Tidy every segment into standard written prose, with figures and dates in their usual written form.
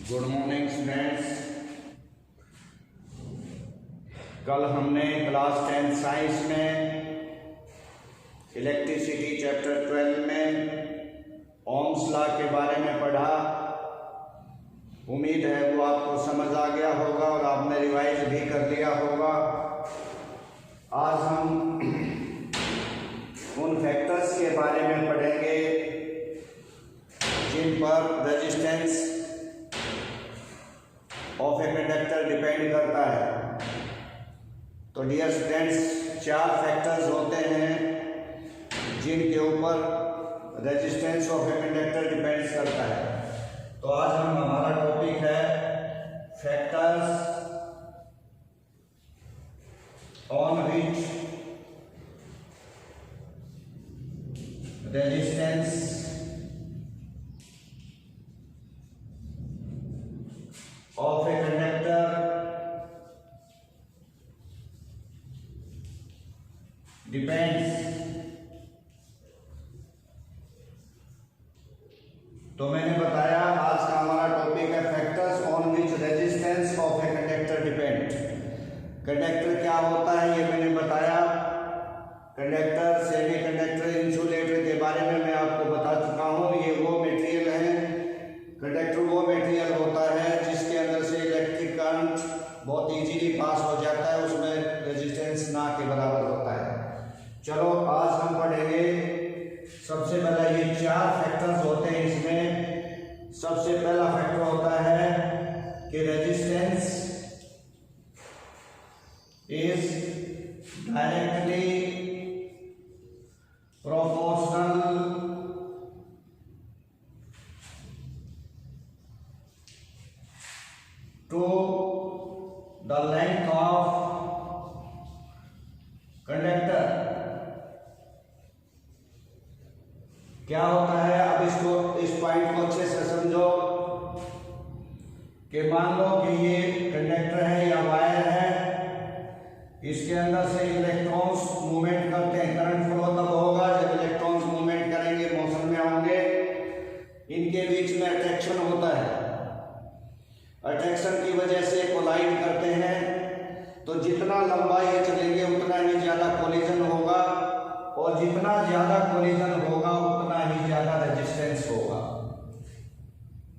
Good morning students. कल हमने class 10 science में इलेक्ट्रिसिटी चैप्टर 12 में ओम्स लॉ के बारे में पढ़ा। उम्मीद है वो आपको समझ आ गया होगा और आपने रिवाइज भी कर लिया होगा। आज हम उन फैक्टर्स के बारे में पढ़ेंगे जिन पर resistance of a conductor depend करता है। तो डियर स्टूडेंट्स, 4 फैक्टर्स होते हैं जिनके ऊपर resistance of a conductor depends करता है। तो आज हमारा टॉपिक है factors on which resistance of a conductor depends। तो मैंने बताया आज का हमारा टॉपिक है factors on which resistance of a conductor depend. Conductor क्या होता है ये मैंने बताया। कंडक्टर, सेमी कंडक्टर, इंसुलेटर के बारे में मैं आपको बता चुका हूँ। ये वो मटेरियल है, कंडक्टर वो मटेरियल होता है जिसके अंदर से इलेक्ट्रिक करंट बहुत इजीली पास हो जाता है, उसमें रेजिस्टेंस ना के बराबर होता है। चलो आज हम पढ़ेंगे सबसे पहला ये 4 फैक्टर्स होते हैं। इसमें सबसे पहला फैक्टर होता है कि resistance is directly proportional to the length of conductor। क्या होता है, अब इसको इस पॉइंट को अच्छे से समझो कि मान लो कि ये कंडक्टर है या वायर है, इसके अंदर से इलेक्ट्रॉन्स मूवमेंट करते हैं। करंट फ्लो तब होगा जब इलेक्ट्रॉन्स मूवमेंट करेंगे, मोशन में होंगे, इनके बीच में अट्रैक्शन होता है। अट्रैक्शन की वजह से कोलाइड करते हैं, तो जितना लंबा ये चलेंगे उतना ही ज्यादा कोलिजन होगा, और जितना ज्यादा कोलिजन होगा उतना ही ज्यादा रेजिस्टेंस होगा।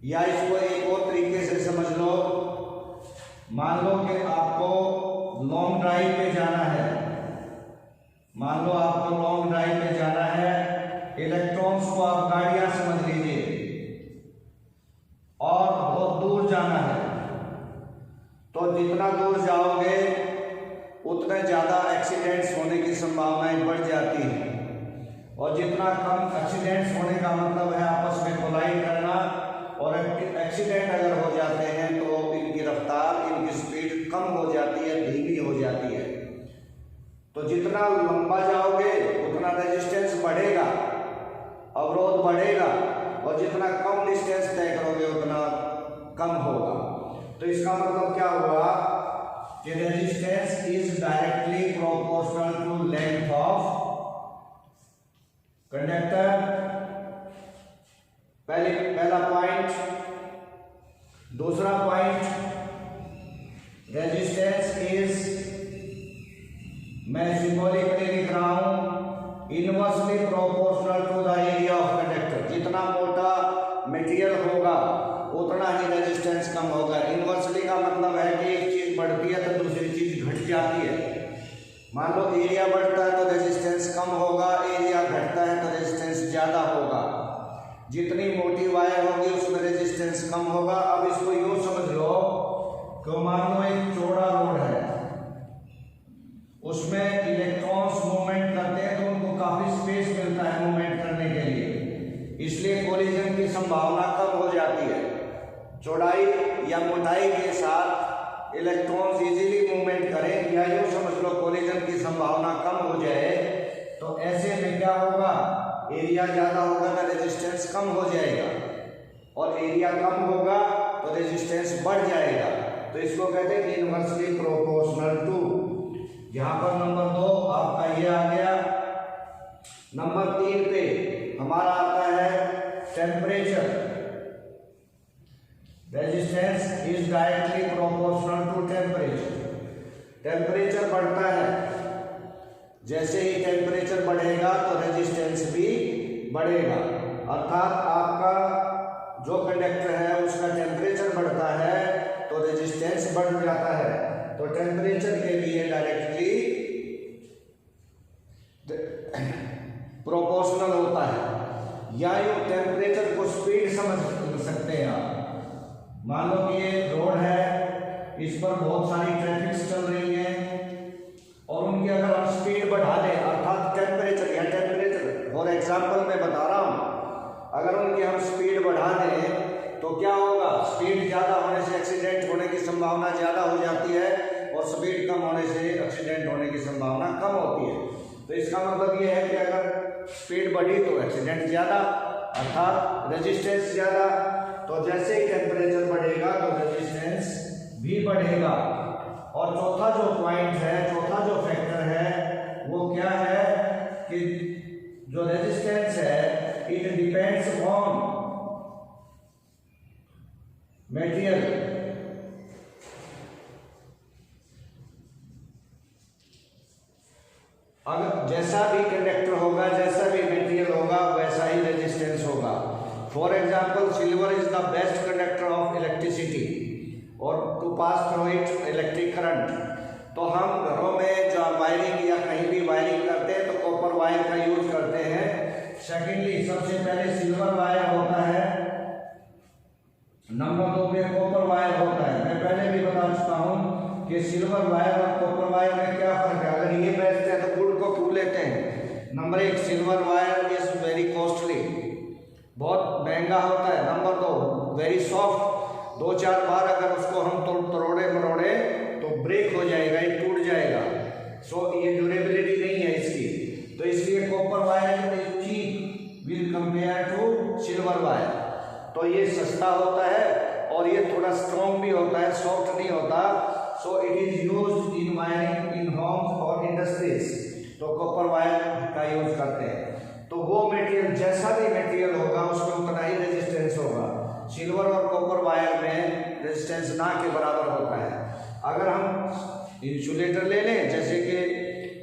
या इसको एक और तरीके से समझ लो, मान लो कि आपको लॉन्ग ड्राइव पे जाना है, मान लो आपको लॉन्ग ड्राइव पे जाना है, इलेक्ट्रॉन्स को आप गाड़ियां समझ लीजिए और बहुत दूर जाना है, तो जितना दूर जाओगे उतने ज्यादा एक्सीडेंट्स होने की संभावनाएं बढ़ जाती है। और जितना कम एक्सीडेंट्स होने का मतलब है आपस में कोलाइड करना, और एक्सीडेंट अगर हो जाते हैं तो इनकी रफ्तार, इनकी स्पीड कम हो जाती है, धीमी हो जाती है। तो जितना लंबा जाओगे उतना रेजिस्टेंस बढ़ेगा, अवरोध बढ़ेगा, और जितना कम डिस्टेंस तय करोगे उतना कम होगा। तो इसका मतलब क्या हुआ कि resistance is directly proportional to length of conductor. पहला पॉइंट। दूसरा पॉइंट, रेजिस्टेंस इज, मैं सिंबॉलिकली लिख रहा हूं, inversely proportional to the area of conductor. जितना मोटा मटेरियल होगा उतना ही रेजिस्टेंस कम होगा। इनवर्सली का मतलब है कि एक चीज बढ़ती है तो दूसरी चीज घट जाती है। मान लो एरिया बढ़ता है तो रेजिस्टेंस कम होगा, एरिया घटता है तो रेजिस्टेंस ज्यादा होगा। जितनी मोटी वायर होगी उसमें रेजिस्टेंस कम होगा। अब इसको यूं समझ लो कि मान लो एक चौड़ा रोड है, उसमें इलेक्ट्रॉन्स मूवमेंट करते हैं तो उनको काफी स्पेस मिलता है मूवमेंट करने के लिए, इसलिए कोलिजन की संभावना कम हो जाती है। चौड़ाई या मोटाई के साथ इलेक्ट्रॉन्स इजीली मूवमेंट करें, या यूं समझ लो कोलिजन की संभावना कम हो जाए, तो ऐसे में क्या होगा, एरिया ज्यादा होगा तो रेजिस्टेंस कम हो जाएगा, और एरिया कम होगा तो रेजिस्टेंस बढ़ जाएगा। तो इसको कहते हैं इनवर्सली प्रोपोर्शनल टू। यहां पर नंबर 2 आपका ये आ गया। नंबर 3 पे हमारा आता है temperature. Resistance is directly proportional to temperature. Temperature बढ़ता है, जैसे ही टेम्परेचर बढ़ेगा तो रेजिस्टेंस भी बढ़ेगा। अर्थात आपका जो कंडक्टर है उसका टेम्परेचर बढ़ता है तो रेजिस्टेंस बढ़ जाता है। तो टेम्परेचर के लिए डायरेक्टली प्रोपोर्शनल होता है। या ये टेम्परेचर को स्पीड समझ सकते हैं आप। मान लो कि ये रोड है, इस पर बहुत सारी ट्रैफिक चल रही है और उनकी अगर हम स्पीड बढ़ा दें, अर्थात टेम्परेचर या टेम्परेचर फॉर एग्जाम्पल मैं बता रहा हूँ, अगर उनकी हम स्पीड बढ़ा दें तो क्या होगा, स्पीड ज़्यादा होने से एक्सीडेंट होने की संभावना ज़्यादा हो जाती है और स्पीड कम होने से एक्सीडेंट होने की संभावना कम होती है। तो इसका मतलब ये है कि अगर स्पीड बढ़ी तो एक्सीडेंट ज़्यादा, अर्थात रेजिस्टेंस ज़्यादा। तो जैसे ही टेम्परेचर बढ़ेगा तो रेजिस्टेंस भी बढ़ेगा। और चौथा जो पॉइंट है, चौथा जो फैक्टर है वो क्या है कि जो रेजिस्टेंस है इट डिपेंड्स ऑन मटेरियल। अगर जैसा भी कंडक्टर होगा, जैसा भी मटेरियल होगा, वैसा ही रेजिस्टेंस होगा। For example silver is the best conductor of electricity और to pass through it electric current. तो हम घरों में जो वायरिंग या कहीं भी वायरिंग करते हैं तो कॉपर वायर का यूज करते हैं। सेकेंडली सबसे पहले सिल्वर वायर होता है, नंबर 2 पे कॉपर वायर होता है। मैं पहले भी बता चुका हूँ कि सिल्वर वायर और कॉपर वायर में क्या फर्क है। अगर ये बेचते हैं तो गुड़ को क्यों लेते हैं? Number 1 silver wire is very costly, बहुत महंगा होता है। नंबर 2 वेरी सॉफ्ट, 2-4 बार अगर उसको हम तोड़े मरोड़े तो ब्रेक हो जाएगा, ये टूट जाएगा। सो ये ड्यूरेबिलिटी नहीं है इसकी, तो इसलिए copper wire is cheap will compare to silver wire. तो ये सस्ता होता है और ये थोड़ा स्ट्रॉन्ग भी होता है, सॉफ्ट नहीं होता। So it is used in wiring in Holmes और इंडस्ट्रीज, तो कॉपर वायर का यूज करते हैं। तो वो मटेरियल, जैसा भी मटेरियल होगा उसमें उतना ही रेजिस्टेंस होगा। सिल्वर और कॉपर वायर में रेजिस्टेंस ना के बराबर होता है। अगर हम इंसुलेटर ले लें, जैसे कि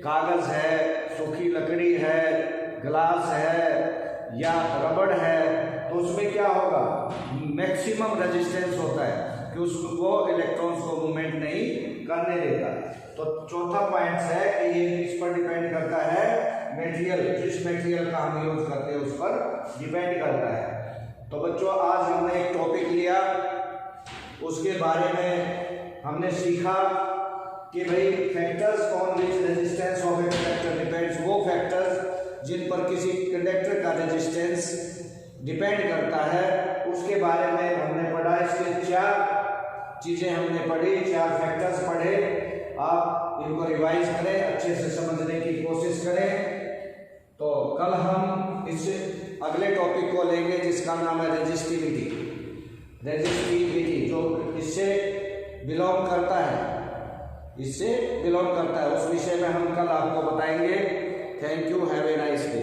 कागज है, सूखी लकड़ी है, ग्लास है या रबड़ है, तो उसमें क्या होगा, मैक्सिमम रेजिस्टेंस होता है कि उसको इलेक्ट्रॉन्स को मूवमेंट नहीं करने देता। तो चौथा पॉइंट है कि ये किस पर डिपेंड करता है, मटेरियल, जिस मटेरियल का हम यूज करते हैं उस पर डिपेंड करता है। तो बच्चों आज हमने एक टॉपिक लिया, उसके बारे में हमने सीखा कि भाई factors on which resistance of a conductor depends, वो फैक्टर्स जिन पर किसी कंडक्टर का रेजिस्टेंस डिपेंड करता है, उसके बारे में हमने पढ़ा। इसके 4 चीज़ें हमने पढ़ी, 4 फैक्टर्स पढ़े। आप इनको रिवाइज करें, अच्छे से समझने की कोशिश करें। तो कल हम इस अगले टॉपिक को लेंगे जिसका नाम है रेजिस्टिविटी। रेजिस्टिविटी जो इससे बिलोंग करता है, इससे बिलोंग करता है, उस विषय में हम कल आपको बताएंगे। Thank you, have a nice day.